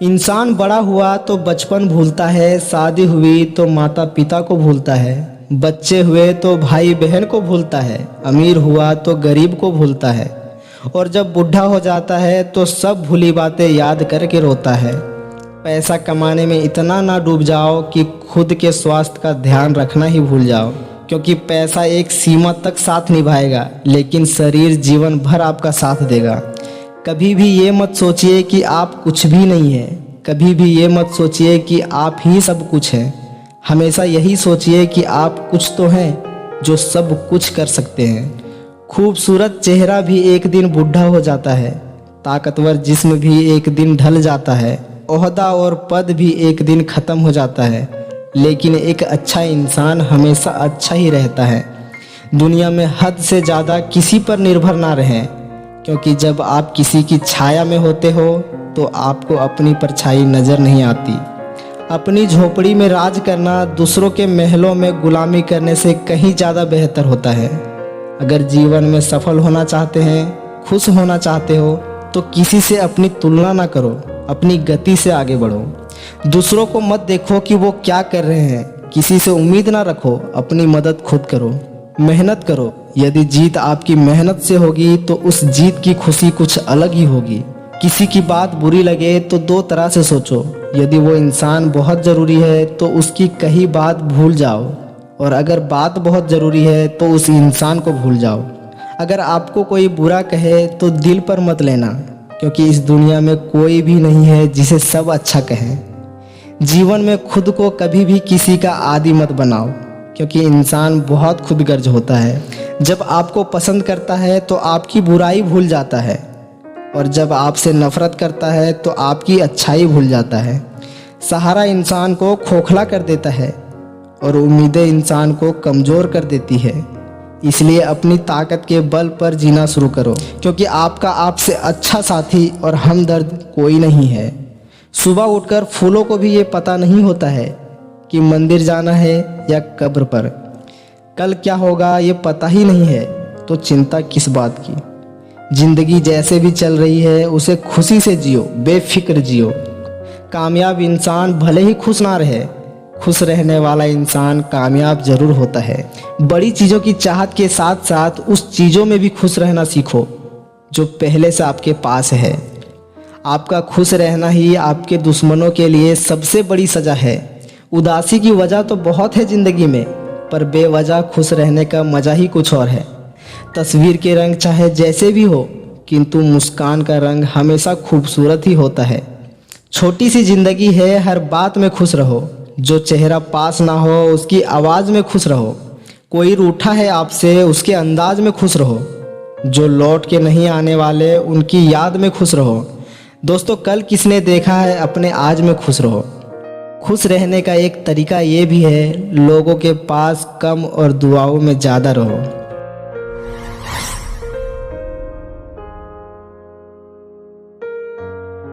इंसान बड़ा हुआ तो बचपन भूलता है, शादी हुई तो माता पिता को भूलता है, बच्चे हुए तो भाई बहन को भूलता है, अमीर हुआ तो गरीब को भूलता है, और जब बूढ़ा हो जाता है तो सब भूली बातें याद करके रोता है। पैसा कमाने में इतना ना डूब जाओ कि खुद के स्वास्थ्य का ध्यान रखना ही भूल जाओ, क्योंकि पैसा एक सीमा तक साथ निभाएगा लेकिन शरीर जीवन भर आपका साथ देगा। कभी भी ये मत सोचिए कि आप कुछ भी नहीं हैं, कभी भी ये मत सोचिए कि आप ही सब कुछ हैं। हमेशा यही सोचिए कि आप कुछ तो हैं जो सब कुछ कर सकते हैं। खूबसूरत चेहरा भी एक दिन बूढ़ा हो जाता है, ताकतवर जिस्म भी एक दिन ढल जाता है, ओहदा और पद भी एक दिन ख़त्म हो जाता है, लेकिन एक अच्छा इंसान हमेशा अच्छा ही रहता है। दुनिया में हद से ज़्यादा किसी पर निर्भर ना रहें, क्योंकि जब आप किसी की छाया में होते हो तो आपको अपनी परछाई नज़र नहीं आती। अपनी झोपड़ी में राज करना दूसरों के महलों में गुलामी करने से कहीं ज़्यादा बेहतर होता है। अगर जीवन में सफल होना चाहते हैं, खुश होना चाहते हो, तो किसी से अपनी तुलना ना करो, अपनी गति से आगे बढ़ो। दूसरों को मत देखो कि वो क्या कर रहे हैं, किसी से उम्मीद ना रखो, अपनी मदद खुद करो, मेहनत करो। यदि जीत आपकी मेहनत से होगी तो उस जीत की खुशी कुछ अलग ही होगी। किसी की बात बुरी लगे तो दो तरह से सोचो, यदि वो इंसान बहुत ज़रूरी है तो उसकी कही बात भूल जाओ, और अगर बात बहुत ज़रूरी है तो उस इंसान को भूल जाओ। अगर आपको कोई बुरा कहे तो दिल पर मत लेना, क्योंकि इस दुनिया में कोई भी नहीं है जिसे सब अच्छा कहें। जीवन में खुद को कभी भी किसी का आदी मत बनाओ, क्योंकि इंसान बहुत खुदगर्ज होता है। जब आपको पसंद करता है तो आपकी बुराई भूल जाता है, और जब आपसे नफरत करता है तो आपकी अच्छाई भूल जाता है। सहारा इंसान को खोखला कर देता है और उम्मीदें इंसान को कमज़ोर कर देती है। इसलिए अपनी ताकत के बल पर जीना शुरू करो, क्योंकि आपका आपसे अच्छा साथी और हमदर्द कोई नहीं है। सुबह उठकर फूलों को भी ये पता नहीं होता है कि मंदिर जाना है या कब्र पर। कल क्या होगा ये पता ही नहीं है, तो चिंता किस बात की। जिंदगी जैसे भी चल रही है उसे खुशी से जियो, बेफिक्र जियो। कामयाब इंसान भले ही खुश ना रहे, खुश रहने वाला इंसान कामयाब जरूर होता है। बड़ी चीज़ों की चाहत के साथ साथ उस चीज़ों में भी खुश रहना सीखो जो पहले से आपके पास है। आपका खुश रहना ही आपके दुश्मनों के लिए सबसे बड़ी सज़ा है। उदासी की वजह तो बहुत है ज़िंदगी में, पर बेवजह खुश रहने का मज़ा ही कुछ और है। तस्वीर के रंग चाहे जैसे भी हो, किंतु मुस्कान का रंग हमेशा खूबसूरत ही होता है। छोटी सी ज़िंदगी है, हर बात में खुश रहो। जो चेहरा पास ना हो उसकी आवाज़ में खुश रहो। कोई रूठा है आपसे, उसके अंदाज में खुश रहो। जो लौट के नहीं आने वाले उनकी याद में खुश रहो। दोस्तों, कल किसने देखा है, अपने आज में खुश रहो। खुश रहने का एक तरीका ये भी है, लोगों के पास कम और दुआओं में ज़्यादा रहो।